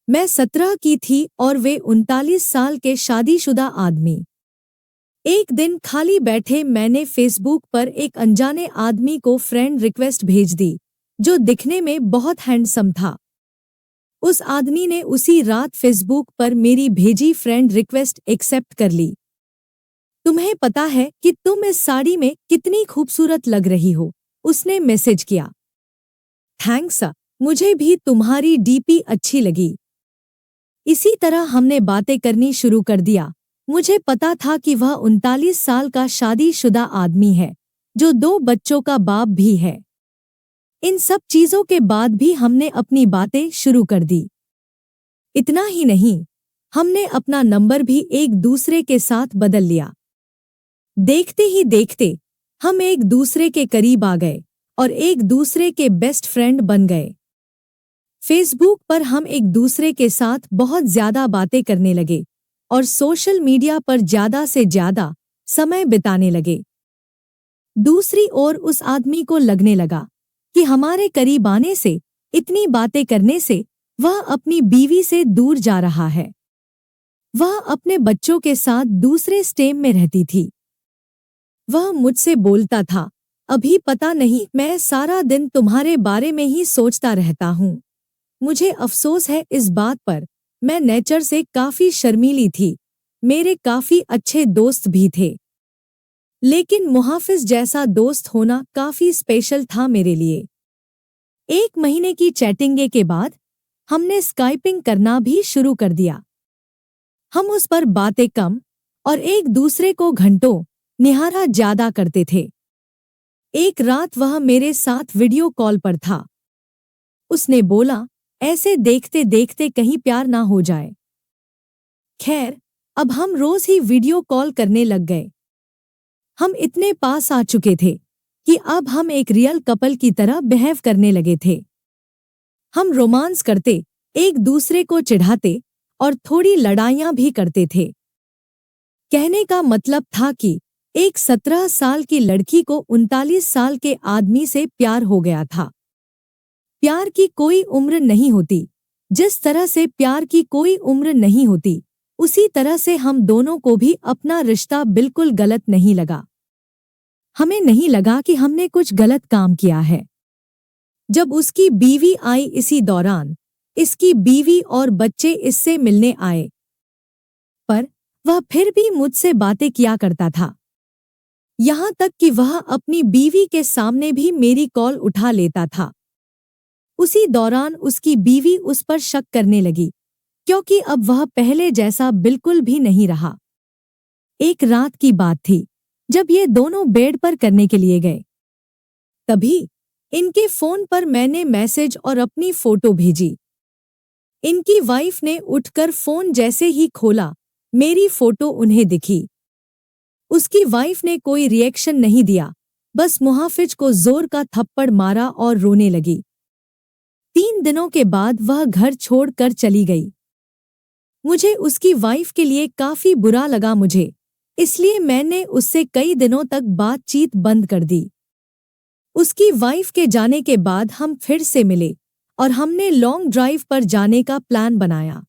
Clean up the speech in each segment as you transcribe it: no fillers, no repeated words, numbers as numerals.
मैं 17 की थी और वे 39 साल के शादीशुदा आदमी। एक दिन खाली बैठे मैंने फेसबुक पर एक अनजाने आदमी को फ्रेंड रिक्वेस्ट भेज दी, जो दिखने में बहुत हैंडसम था। उस आदमी ने उसी रात फेसबुक पर मेरी भेजी फ्रेंड रिक्वेस्ट एक्सेप्ट कर ली। तुम्हें पता है कि तुम इस साड़ी में कितनी खूबसूरत लग रही हो, उसने मैसेज किया। थैंक्स, मुझे भी तुम्हारी डीपी अच्छी लगी। इसी तरह हमने बातें करनी शुरू कर दिया। मुझे पता था कि वह 39 साल का शादीशुदा आदमी है, जो 2 बच्चों का बाप भी है। इन सब चीजों के बाद भी हमने अपनी बातें शुरू कर दी। इतना ही नहीं, हमने अपना नंबर भी एक दूसरे के साथ बदल लिया। देखते ही देखते हम एक दूसरे के करीब आ गए और एक दूसरे के बेस्ट फ्रेंड बन गए। फेसबुक पर हम एक दूसरे के साथ बहुत ज्यादा बातें करने लगे और सोशल मीडिया पर ज्यादा से ज्यादा समय बिताने लगे। दूसरी ओर उस आदमी को लगने लगा कि हमारे करीब आने से, इतनी बातें करने से वह अपनी बीवी से दूर जा रहा है। वह अपने बच्चों के साथ दूसरे स्टेट में रहती थी। वह मुझसे बोलता था, अभी पता नहीं, मैं सारा दिन तुम्हारे बारे में ही सोचता रहता हूँ। मुझे अफसोस है इस बात पर, मैं नेचर से काफी शर्मीली थी। मेरे काफी अच्छे दोस्त भी थे, लेकिन मुहाफिज जैसा दोस्त होना काफी स्पेशल था मेरे लिए। 1 महीने की चैटिंग के बाद हमने स्काइपिंग करना भी शुरू कर दिया। हम उस पर बातें कम और एक दूसरे को घंटों निहारा ज्यादा करते थे। एक रात वह मेरे साथ वीडियो कॉल पर था। उसने बोला, ऐसे देखते देखते कहीं प्यार ना हो जाए। खैर, अब हम रोज ही वीडियो कॉल करने लग गए। हम इतने पास आ चुके थे कि अब हम एक रियल कपल की तरह बिहेव करने लगे थे। हम रोमांस करते, एक दूसरे को चिढ़ाते और थोड़ी लड़ाइयाँ भी करते थे। कहने का मतलब था कि एक 17 साल की लड़की को 39 साल के आदमी से प्यार हो गया था। प्यार की कोई उम्र नहीं होती। जिस तरह से प्यार की कोई उम्र नहीं होती, उसी तरह से हम दोनों को भी अपना रिश्ता बिल्कुल गलत नहीं लगा। हमें नहीं लगा कि हमने कुछ गलत काम किया है। जब उसकी बीवी आई, इसी दौरान इसकी बीवी और बच्चे इससे मिलने आए, पर वह फिर भी मुझसे बातें किया करता था। यहाँ तक कि वह अपनी बीवी के सामने भी मेरी कॉल उठा लेता था। उसी दौरान उसकी बीवी उस पर शक करने लगी, क्योंकि अब वह पहले जैसा बिल्कुल भी नहीं रहा। एक रात की बात थी, जब ये दोनों बेड पर करने के लिए गए। तभी इनके फोन पर मैंने मैसेज और अपनी फोटो भेजी। इनकी वाइफ ने उठकर फोन जैसे ही खोला, मेरी फोटो उन्हें दिखी। उसकी वाइफ ने कोई रिएक्शन नहीं दिया, बस मुहाफिज को जोर का थप्पड़ मारा और रोने लगी। 3 दिनों के बाद वह घर छोड़कर चली गई। मुझे उसकी वाइफ के लिए काफी बुरा लगा इसलिए मैंने उससे कई दिनों तक बातचीत बंद कर दी। उसकी वाइफ के जाने के बाद हम फिर से मिले और हमने लॉन्ग ड्राइव पर जाने का प्लान बनाया।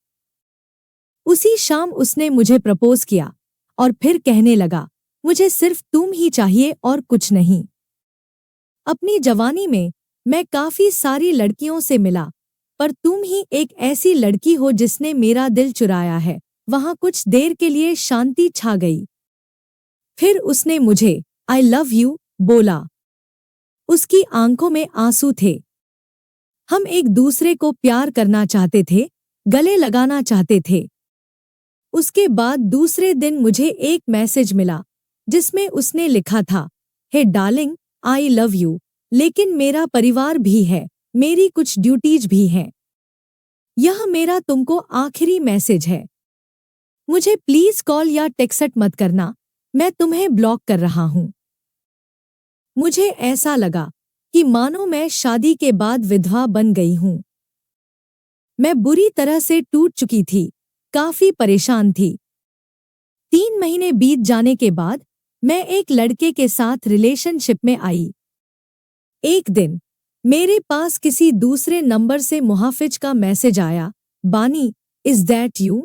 उसी शाम उसने मुझे प्रपोज किया और फिर कहने लगा, मुझे सिर्फ तुम ही चाहिए और कुछ नहीं। अपनी जवानी में मैं काफी सारी लड़कियों से मिला, पर तुम ही एक ऐसी लड़की हो जिसने मेरा दिल चुराया है। वहां कुछ देर के लिए शांति छा गई। फिर उसने मुझे आई लव यू बोला। उसकी आंखों में आंसू थे। हम एक दूसरे को प्यार करना चाहते थे, गले लगाना चाहते थे। उसके बाद दूसरे दिन मुझे एक मैसेज मिला, जिसमें उसने लिखा था, हे डार्लिंग, आई लव यू, लेकिन मेरा परिवार भी है, मेरी कुछ ड्यूटीज भी हैं। यह मेरा तुमको आखिरी मैसेज है। मुझे प्लीज कॉल या टेक्स्ट मत करना, मैं तुम्हें ब्लॉक कर रहा हूं। मुझे ऐसा लगा कि मानो मैं शादी के बाद विधवा बन गई हूं। मैं बुरी तरह से टूट चुकी थी, काफी परेशान थी। 3 महीने बीत जाने के बाद मैं एक लड़के के साथ रिलेशनशिप में आई। एक दिन मेरे पास किसी दूसरे नंबर से मुहाफिज का मैसेज आया, बानी, इज दैट यू?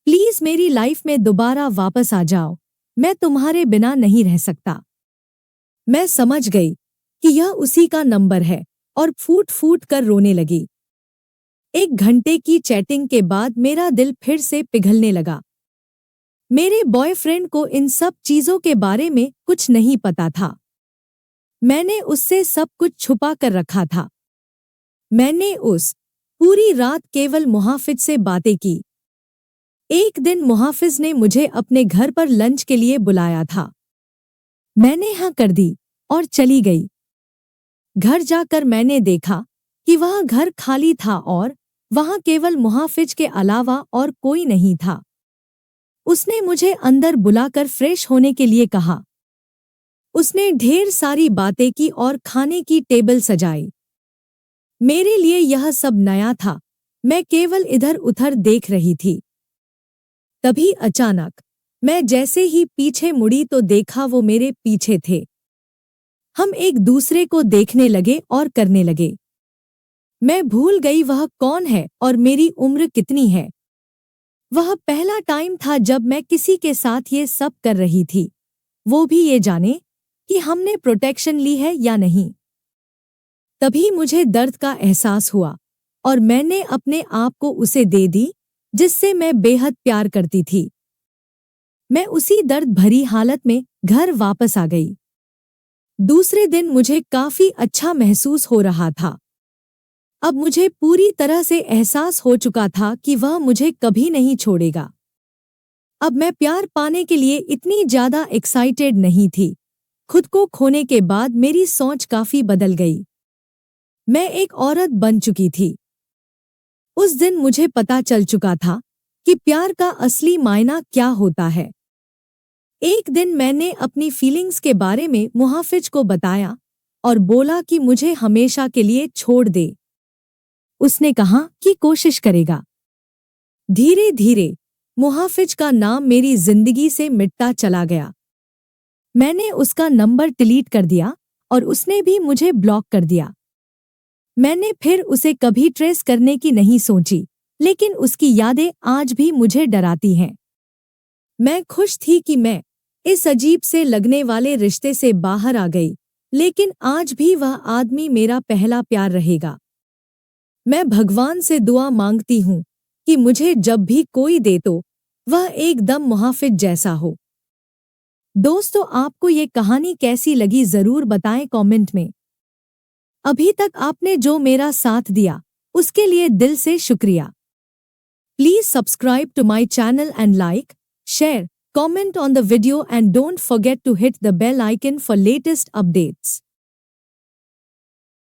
प्लीज मेरी लाइफ में दोबारा वापस आ जाओ, मैं तुम्हारे बिना नहीं रह सकता। मैं समझ गई कि यह उसी का नंबर है और फूट फूट कर रोने लगी। 1 घंटे की चैटिंग के बाद मेरा दिल फिर से पिघलने लगा। मेरे बॉयफ्रेंड को इन सब चीजों के बारे में कुछ नहीं पता था। मैंने उससे सब कुछ छुपा कर रखा था। मैंने उस पूरी रात केवल मुहाफिज से बातें की। एक दिन मुहाफिज ने मुझे अपने घर पर लंच के लिए बुलाया था। मैंने हाँ कर दी और चली गई। घर जाकर मैंने देखा कि वह घर खाली था और वहां केवल मुहाफिज के अलावा और कोई नहीं था। उसने मुझे अंदर बुलाकर फ्रेश होने के लिए कहा। उसने ढेर सारी बातें की और खाने की टेबल सजाई। मेरे लिए यह सब नया था, मैं केवल इधर उधर देख रही थी। तभी अचानक मैं जैसे ही पीछे मुड़ी तो देखा वो मेरे पीछे थे। हम एक दूसरे को देखने लगे और करने लगे। मैं भूल गई वह कौन है और मेरी उम्र कितनी है। वह पहला टाइम था जब मैं किसी के साथ ये सब कर रही थी, वो भी ये जाने कि हमने प्रोटेक्शन ली है या नहीं। तभी मुझे दर्द का एहसास हुआ और मैंने अपने आप को उसे दे दी जिससे मैं बेहद प्यार करती थी। मैं उसी दर्द भरी हालत में घर वापस आ गई। दूसरे दिन मुझे काफी अच्छा महसूस हो रहा था। अब मुझे पूरी तरह से एहसास हो चुका था कि वह मुझे कभी नहीं छोड़ेगा। अब मैं प्यार पाने के लिए इतनी ज्यादा एक्साइटेड नहीं थी। खुद को खोने के बाद मेरी सोच काफी बदल गई। मैं एक औरत बन चुकी थी। उस दिन मुझे पता चल चुका था कि प्यार का असली मायना क्या होता है। एक दिन मैंने अपनी फीलिंग्स के बारे में मुहाफिज को बताया और बोला कि मुझे हमेशा के लिए छोड़ दे। उसने कहा कि कोशिश करेगा। धीरे धीरे मुहाफिज का नाम मेरी जिंदगी से मिटता चला गया। मैंने उसका नंबर डिलीट कर दिया और उसने भी मुझे ब्लॉक कर दिया। मैंने फिर उसे कभी ट्रेस करने की नहीं सोची, लेकिन उसकी यादें आज भी मुझे डराती हैं। मैं खुश थी कि मैं इस अजीब से लगने वाले रिश्ते से बाहर आ गई, लेकिन आज भी वह आदमी मेरा पहला प्यार रहेगा। मैं भगवान से दुआ मांगती हूँ कि मुझे जब भी कोई दे तो वह एकदम मुहाफिज जैसा हो। दोस्तों, आपको ये कहानी कैसी लगी जरूर बताएं कमेंट में। अभी तक आपने जो मेरा साथ दिया उसके लिए दिल से शुक्रिया। Please subscribe to my channel and like, share, comment on the video and don't forget to hit the bell icon for latest updates.